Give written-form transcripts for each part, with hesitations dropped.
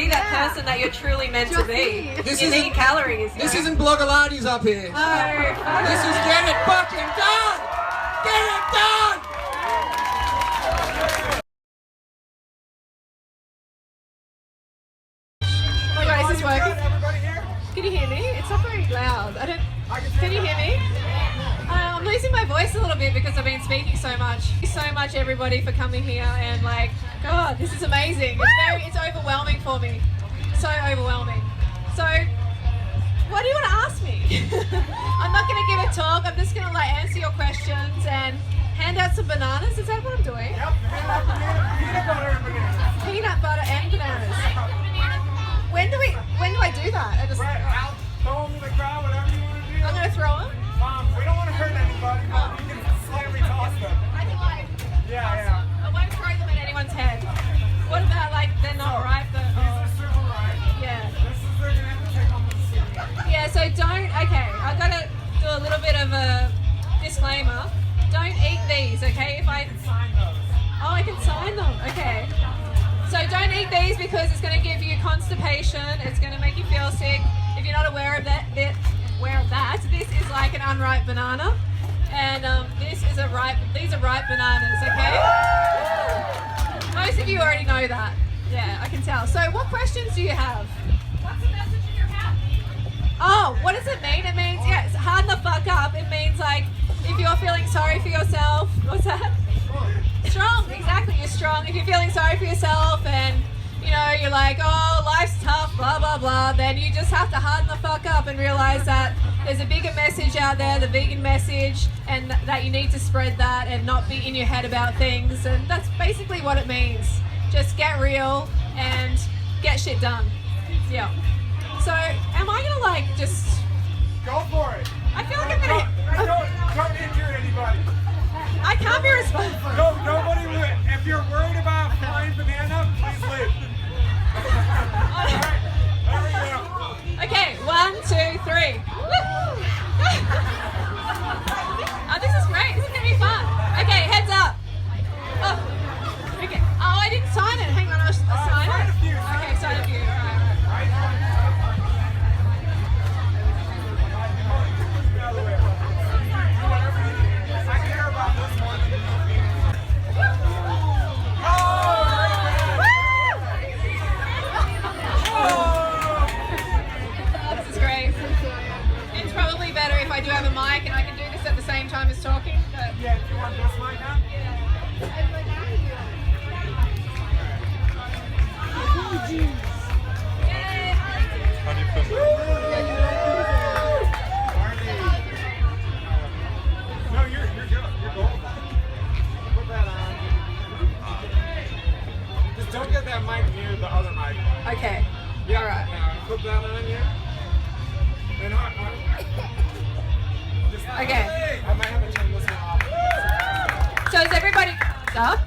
be that person that you're truly meant to be. You need calories. This isn't Blogaladies up here. No. This is get it fucking done! Get it done! Oh my god, is this working? Can you hear me? It's not very loud. Can you hear me? I'm losing my voice a little bit because I've been speaking so much. Thank you so much, everybody, for coming here and like, God, this is amazing. It's overwhelming for me. So overwhelming. So, what do you want to ask me? I'm not going to give a talk. I'm just going to like answer your questions and hand out some bananas. Is that what I'm doing? Yep. Peanut butter and bananas. Peanut butter and bananas. When do I do that? I just Throw them in the crowd, whatever you want to do. I'm going to throw them. We don't want to hurt anybody, but you can slightly toss them. I can like. Yeah. I won't throw them at anyone's head. What about like they're not ripe? These are super ripe. Yeah. This is they're gonna have to take on the city. Yeah. So don't. Okay. I've got to do a little bit of a disclaimer. Don't eat these. Okay. If I. Sign those. Oh, I can sign them. Okay. So don't eat these because it's going to give you constipation. It's going to make you feel sick. If you're not aware of that, this is like an unripe banana, and these are ripe bananas. Okay. Most of you already know that. Yeah, I can tell. So what questions do you have? What's the message in your hat? Oh, what does it mean? It means, yeah, it's harden the fuck up. It means like if you're feeling sorry for yourself. What's that? Strong, exactly. You're strong. If you're feeling sorry for yourself and you know you're like, oh, life's tough, blah blah blah, then you just have to harden the fuck up and realize that there's a bigger message out there, the vegan message, and that you need to spread that and not be in your head about things. And that's basically what it means. Just get real and get shit done. Yeah. So, am I gonna like just Go for it. I feel like I'm gonna. Don't injure anybody. I can't be responsible. No, nobody will. If you're worried about a flying banana, please leave. Alright, there we go. Okay, 1, 2, 3. Oh, this is great. This is gonna be fun. Okay, heads up. Oh, okay. Oh, I didn't sign it. Hang on, I'll sign it. Okay, sign a few. All right. I do have a mic and I can do this at the same time as talking. But yeah, do you want this mic now? No, you're good. You're golden. Put that on. Just don't get that mic near the other mic. okay. Yeah, All right. now put that on here. And Okay. I might have to turn this one off. So is everybody calmed up?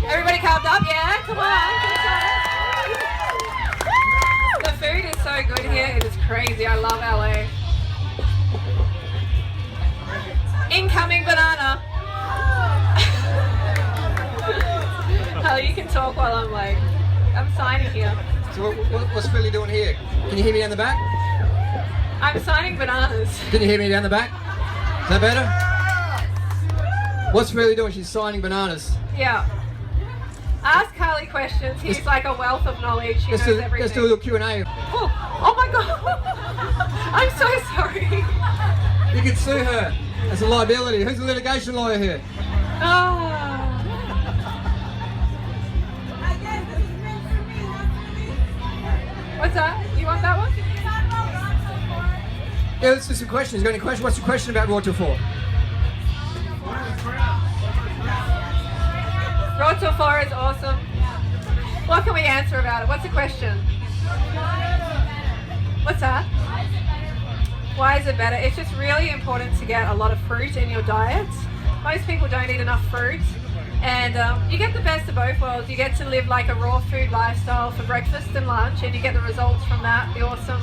Everybody calmed up? Yeah, come on. The food is so good here. It is crazy. I love LA. Incoming banana. Hell, you can talk while I'm signing here. So what's Freelee doing here? Can you hear me down the back? I'm signing bananas. Can you hear me down the back? Is that better? What's Freelee doing? She's signing bananas. Yeah. Ask Carly questions. He's like a wealth of knowledge. He knows everything. Let's do a little Q&A. Oh my god. I'm so sorry. You can sue her as a liability. Who's the litigation lawyer here? Oh. What's that? You want that one? Yeah, let's do some questions. You got any questions? What's your question about Raw Till 4? Raw Till 4 is awesome. What can we answer about it? What's the question? What's that? Why is it better? It's just really important to get a lot of fruit in your diet. Most people don't eat enough fruit. And you get the best of both worlds. You get to live like a raw food lifestyle for breakfast and lunch, and you get the results from that, the awesome,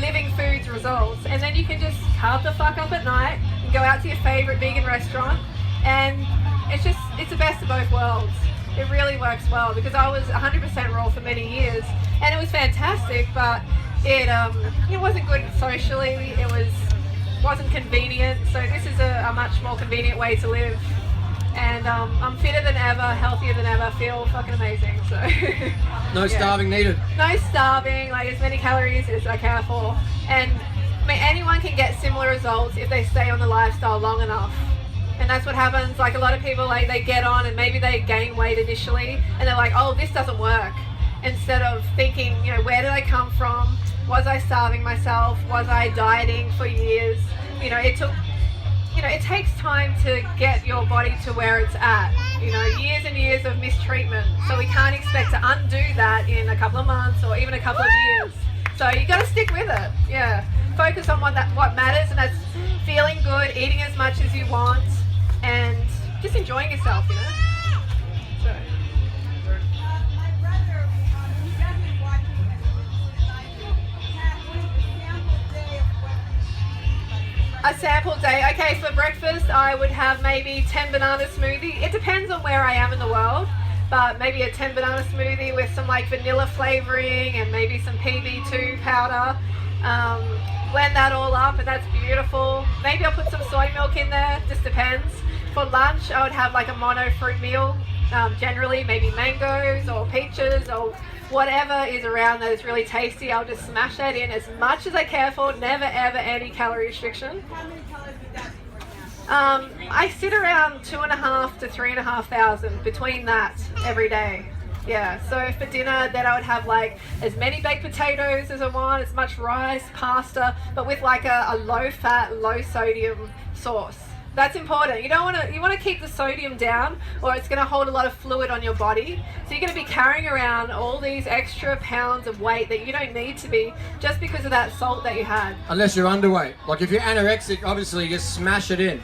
living foods results. And then you can just carve the fuck up at night and go out to your favorite vegan restaurant, and it's the best of both worlds. It really works well because I was 100% raw for many years, and it was fantastic, but it wasn't good socially. Wasn't convenient. So this is a much more convenient way to live. And I'm fitter than ever, healthier than ever, feel fucking amazing. So No starving needed. No starving, like as many calories as I can for. And I mean, anyone can get similar results if they stay on the lifestyle long enough. And that's what happens. Like a lot of people, like they get on and maybe they gain weight initially and they're like, oh, this doesn't work. Instead of thinking, where did I come from? Was I starving myself? Was I dieting for years? It takes time to get your body to where it's at. Years and years of mistreatment. So we can't expect to undo that in a couple of months or even a couple of years. So you got to stick with it. Yeah. Focus on what matters, and that's feeling good, eating as much as you want, and just enjoying yourself. So. A sample day. Okay, for breakfast I would have maybe 10 banana smoothie. It depends on where I am in the world, but maybe a 10 banana smoothie with some like vanilla flavoring and maybe some PB2 powder. Blend that all up and that's beautiful. Maybe I'll put some soy milk in there, just depends. For lunch I would have like a mono fruit meal, generally maybe mangoes or peaches or whatever is around that is really tasty. I'll just smash that in as much as I care for, never ever any calorie restriction. How many calories is that right now? I sit around 2,500 to 3,500 between that every day. Yeah, so for dinner then I would have like as many baked potatoes as I want, as much rice, pasta, but with like a low fat, low sodium sauce. That's important. You want to keep the sodium down or it's going to hold a lot of fluid on your body. So you're going to be carrying around all these extra pounds of weight that you don't need to be just because of that salt that you had. Unless you're underweight. Like if you're anorexic, obviously you just smash it in.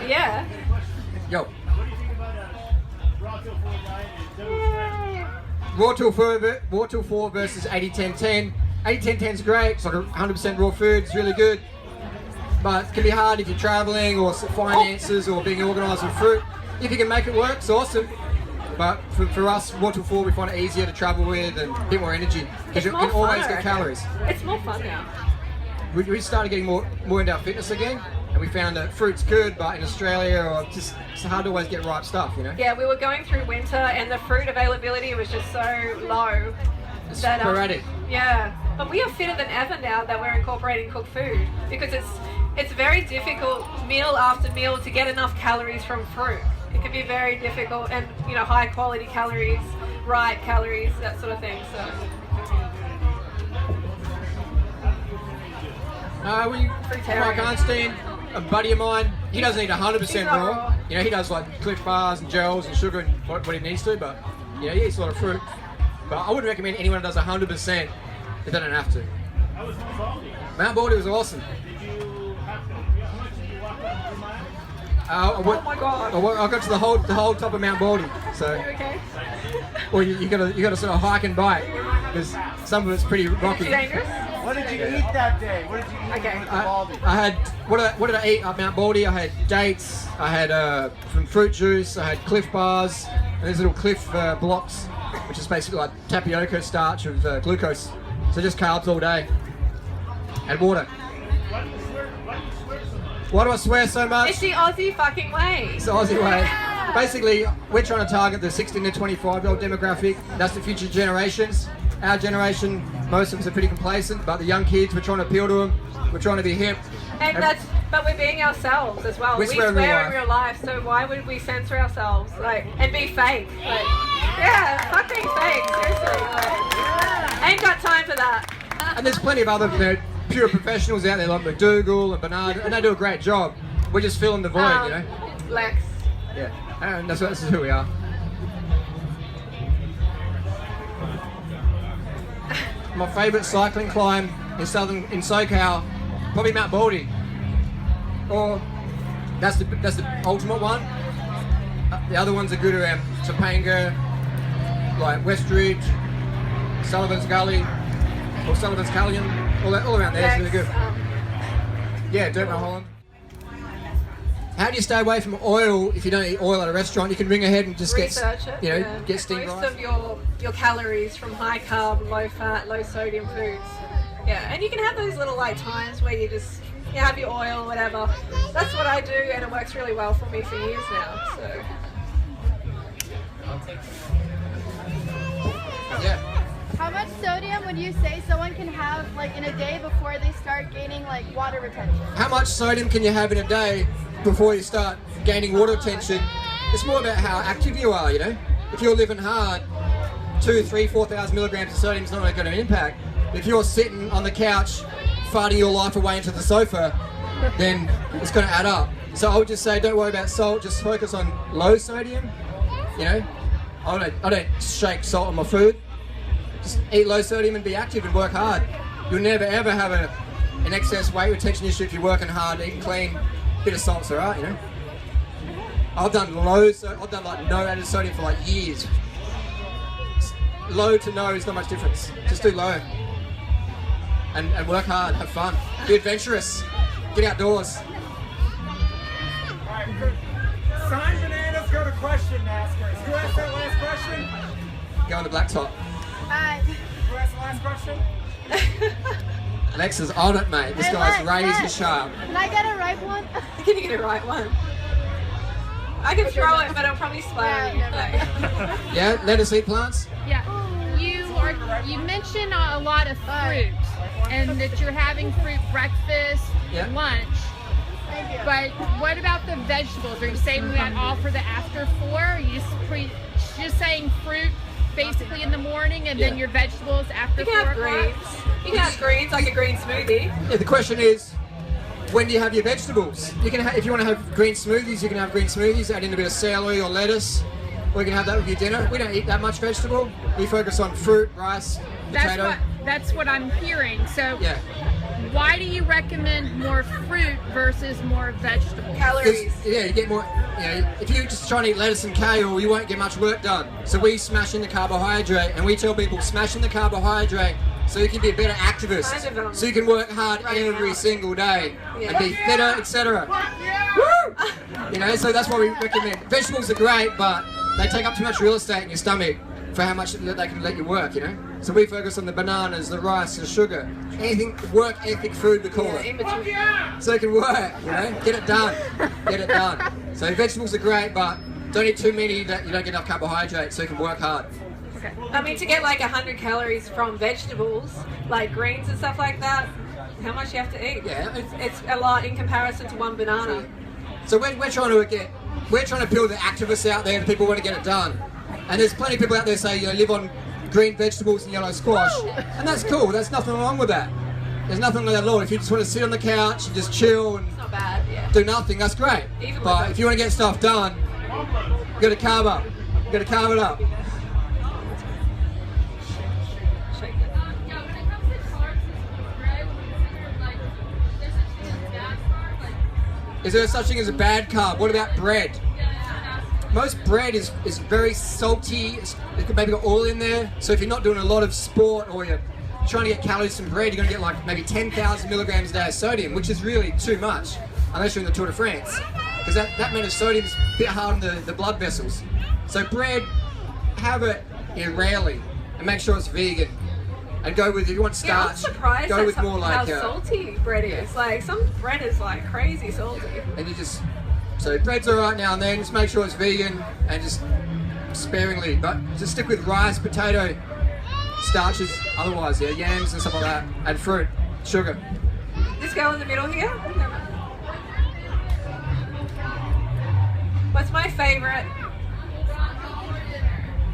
Yeah. Yo. What do you think about a raw till 4 diet and Raw till 4 versus 80-10-10. 80-10-10 is great. It's like 100% raw food. It's really good. But it can be hard if you're traveling or finances or being organised with fruit. If you can make it work, it's awesome. But for us, raw till 4, we find it easier to travel with and a bit more energy because you can always get calories. It's more fun now. We started getting more into our fitness again, and we found that fruit's good, but in Australia, it's hard to always get ripe stuff, Yeah, we were going through winter, and the fruit availability was just so low. It's sporadic. Yeah, but we are fitter than ever now that we're incorporating cooked food because it's very difficult meal after meal to get enough calories from fruit. It can be very difficult, and high quality calories, ripe calories, that sort of thing. So. Mike Arnstein, a buddy of mine, he doesn't eat 100% raw. He does like Cliff bars and gels and sugar and what he needs to, but he eats a lot of fruit. But I wouldn't recommend anyone that does 100% if they don't have to. How was Mount Baldy? Mount Baldy was awesome. Did you have to, how much did you walk up 3 miles? Oh my god! I got to the whole top of Mount Baldy. So, Okay. or you gotta sort of hike and bike because some of it's pretty rocky. Is it dangerous? What did you eat that day? What did you eat Okay. with the Baldy? I had what did I eat at Mount Baldy? I had dates. I had some fruit juice. I had Cliff bars and these little Cliff blocks, which is basically like tapioca starch with glucose. So just carbs all day and water. Why do you swear so much? Why do I swear so much? It's the Aussie fucking way. It's the Aussie way. Basically, we're trying to target the 16 to 25-year-old demographic. That's the future generations. Our generation, most of us are pretty complacent, but the young kids, we're trying to appeal to them. We're trying to be hip. But we're being ourselves as well. We swear in real life, so why would we censor ourselves? And be fake? Fuck being fake, seriously. Ain't got time for that. And there's plenty of other pure professionals out there like McDougall and Bernard, and they do a great job. We're just filling the void, Lex. Yeah, and this is who we are. My favourite cycling climb in SoCal, probably Mount Baldy. Or that's the ultimate one. The other ones are good around Topanga, like Westridge, Sullivan's Gully, or Sullivan's Cullion, all around there. It's really good. Yeah, Dirt Holland. How do you stay away from oil if you don't eat oil at a restaurant? You can ring ahead and just Research it. get, get steamed most rice. of your calories from high carb, low fat, low sodium foods. Yeah, and you can have those little like times where you just have your oil, whatever. That's what I do, and it works really well for me for years now. So. Yeah. How much sodium would you say someone can have like in a day before they start gaining like water retention? How much sodium can you have in a day before you start gaining water retention? It's more about how active you are, you know. If you're living hard, 2, 3, 4,000 milligrams of sodium is not going to impact. If you're sitting on the couch, farting your life away into the sofa, then it's going to add up. So I would just say, don't worry about salt. Just focus on low sodium. You know, I don't shake salt on my food. Just eat low sodium and be active and work hard. You'll never ever have an excess weight retention issue if you're working hard, eating clean. Bit of salt's alright, you know. I've done like no added sodium for like years. Low to no is not much difference. Just do low. And work hard, have fun. Be adventurous. Get outdoors. Alright, Sign bananas, go to question askers. Who asked that last question? Go on the blacktop. Who asked the last question? Alexa's on it, mate. This guy's razor sharp. Can I get a ripe one? Can you get a right one? I can throw it, but it'll probably splatter you. Yeah, lettuce eat plants? Yeah. You mention a lot of fruit and that you're having fruit breakfast, Yeah. lunch. Thank you. But what about the vegetables? Are you saving that all for the after 4? Or are you just saying fruit basically in the morning and then Yeah. your vegetables after You 4 can have o'clock? greens. You can have greens like a green smoothie. Yeah, the question is, when do you have your vegetables? You can if you want to have green smoothies, you can have green smoothies, add in a bit of celery or lettuce, or you can have that with your dinner. We don't eat that much vegetable. We focus on fruit, rice, potato. That's what I'm hearing. So Yeah. why do you recommend more fruit versus more vegetables? Calories. Yeah, you get more. You know, if you just try and eat lettuce and kale, you won't get much work done. So we smash in the carbohydrate, and we tell people smash in the carbohydrate so you can be a better activist, Kind of, so you can work hard right every now. single day Yeah. and be fitter, etc. You know, so that's what we recommend. Vegetables are great, but they take up too much real estate in your stomach for how much they can let you work, you know? So we focus on the bananas, the rice, the sugar, anything work ethic food we call Yeah, it. in between. So it can work, you know? Get it done. Get it done. So vegetables are great, but don't eat too many that you don't get enough carbohydrates so you can work hard. I mean, to get like 100 calories from vegetables, like greens and stuff like that, how much you have to eat? Yeah. It's a lot in comparison to one banana. So we're trying to build the activists out there, the people who want to get it done. And there's plenty of people out there say, you know, live on green vegetables and yellow squash. And that's cool, there's nothing wrong with that. There's nothing wrong with that at all. If you just want to sit on the couch and just chill and It's not bad, yeah. do nothing, that's great. Even But with if you want to get stuff done, you got to carve up. You got to carve it up. Shake it. Is there such thing as a bad carb? What about bread? Most bread is very salty. It's maybe got oil in there. So if you're not doing a lot of sport or you're trying to get calories from bread, you're going to get like maybe 10,000 milligrams a day of sodium, which is really too much, unless you're in the Tour de France. Because that amount of sodium is a bit hard on the blood vessels. So bread, have it rarely, and make sure it's vegan. And go with, if you want Yeah, I'm starch, surprised go at with more how like salty bread is. Like, some bread is like crazy salty. and you just, so bread's alright now and then, just make sure it's vegan and just sparingly, but just stick with rice, potato, starches, otherwise, yeah, yams and stuff like that, and fruit, sugar. This girl in the middle here. What's my favourite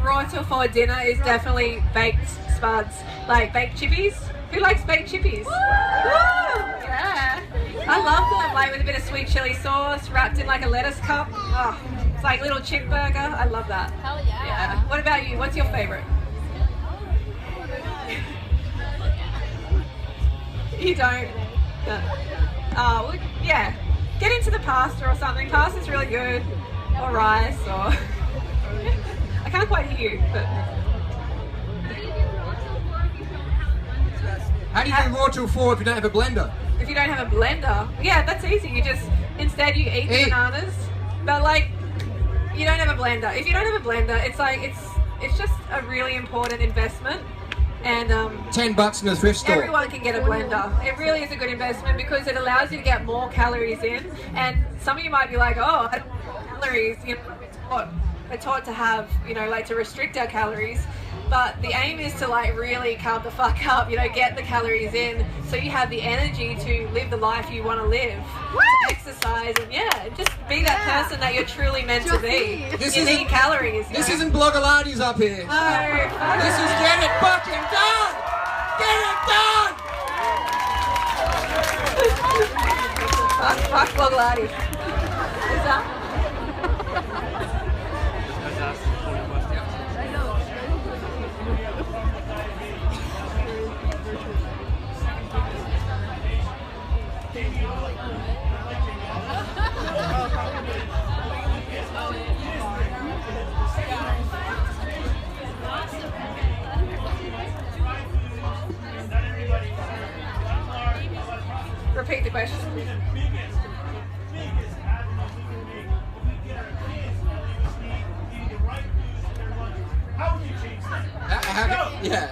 raw till for dinner is definitely baked spuds, like baked chippies. Who likes baked chippies? Woo! Yeah. I love them, like with a bit of sweet chili sauce wrapped in like a lettuce cup. Oh, it's like little chip burger. I love that. Hell yeah. Yeah. What about you? What's your favourite? You don't? No. Oh, well, yeah. Get into the pasta or something. Pasta's really good. Or rice, or... I can't quite hear you, but... How do you do raw till 4 if you don't have a blender? If you don't have a blender, yeah, that's easy. You just, instead you eat the bananas, but like you don't have a blender. If you don't have a blender, it's like it's just a really important investment. And $10 in a thrift store. everyone can get a blender. It really is a good investment because it allows you to get more calories in. And some of you might be like, oh, I don't have calories. You know, we're taught to have, you know, like to restrict our calories. But the aim is to like really carb the fuck up, you know, get the calories in so you have the energy to live the life you want to live. To exercise and just be that person that you're truly meant to be. You need calories. This isn't Blogaladies up here. No. This is get it fucking done! Get it done! Fuck Blogaladies. Is that? Repeat the question.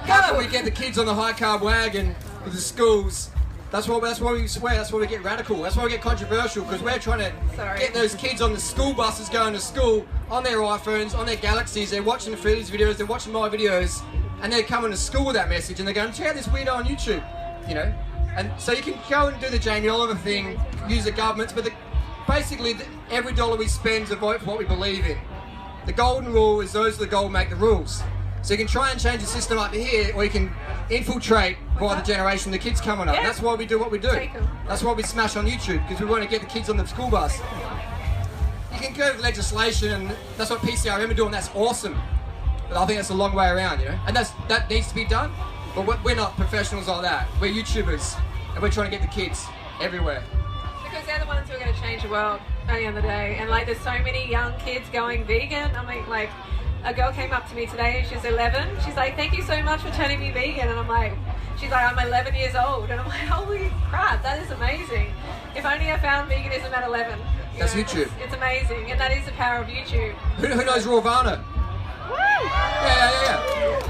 How can we get the kids on the high carb wagon with the schools? That's why we swear. That's why we get radical. That's why we get controversial because we're trying to get those kids on the school buses going to school on their iPhones, on their Galaxies. They're watching the Freelee's videos. They're watching my videos, and they're coming to school with that message. And they're going, check out this weirdo on YouTube, you know. And so you can go and do the Jamie Oliver thing, use the governments, but basically every dollar we spend is a vote for what we believe in. The golden rule is those of the gold make the rules. So you can try and change the system up here, or you can infiltrate by the generation the kids coming up. That's why we do what we do. That's why we smash on YouTube, because we want to get the kids on the school bus. You can go with legislation, and that's what PCRM are doing. That's awesome. But I think that's a long way around, you know. And that needs to be done. But we're not professionals like that. We're YouTubers, and we're trying to get the kids everywhere. Because they're the ones who are going to change the world at the end of the day. And like, there's so many young kids going vegan. I mean, like, a girl came up to me today, she's 11. She's like, thank you so much for turning me vegan. And I'm like, she's like, I'm 11 years old. And I'm like, holy crap, that is amazing. If only I found veganism at 11. That's YouTube. It's amazing, and that is the power of YouTube. Who knows Rawvana? Yeah.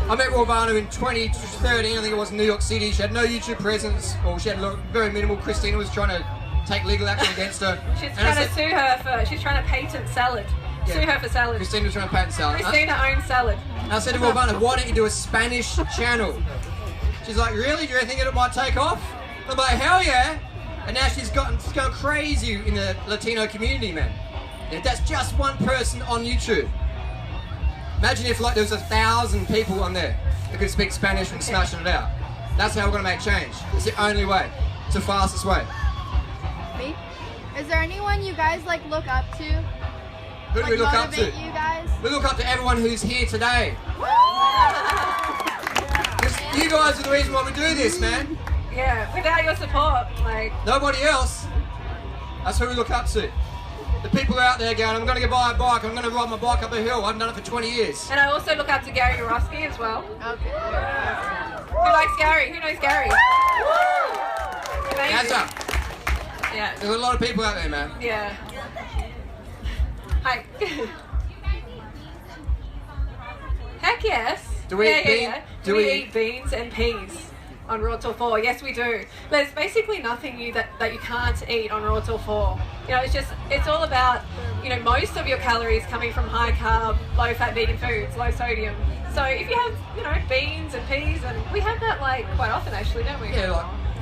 I met Rawvana in 2013, I think it was in New York City. She had no YouTube presence, or she had very minimal. Christina was trying to take legal action against her. She's trying to sue her for, she's trying to patent salad. Sue her for salad. Christina was trying to patent salad. Christina owns salad. And I said to Rawvana, why don't you do a Spanish channel? She's like, really? Do you think it might take off? I'm like, hell yeah. And now she's going crazy in the Latino community, man. And that's just one person on YouTube. Imagine if like there was 1,000 people on there that could speak Spanish and smashing it out. That's how we're going to make change. It's the only way. It's the fastest way. Me? Is there anyone you guys like look up to? Who do we look up to? You guys? We look up to everyone who's here today. You guys are the reason why we do this, man. Yeah, without your support, like... Nobody else. That's who we look up to. The people out there going, I'm going to go buy a bike, I'm going to ride my bike up a hill. I've done it for 20 years. And I also look up to Gary Roski as well. Okay. Who likes Gary? Who knows Gary? Gaza. Yeah. There's a lot of people out there, man. Yeah. Hi. Heck yes. Do we eat beans and peas on Raw Till 4? Yes, we do. There's basically nothing that you can't eat on Raw Till 4. You know, it's all about, you know, most of your calories coming from high carb, low fat vegan foods, low sodium. So if you have, you know, beans and peas, and we have that like quite often actually, don't we? Yeah,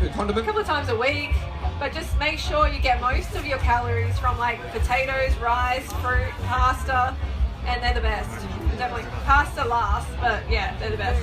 like condiment. A couple of times a week, but just make sure you get most of your calories from like potatoes, rice, fruit, pasta, and they're the best. Definitely pasta last, but yeah, they're the best.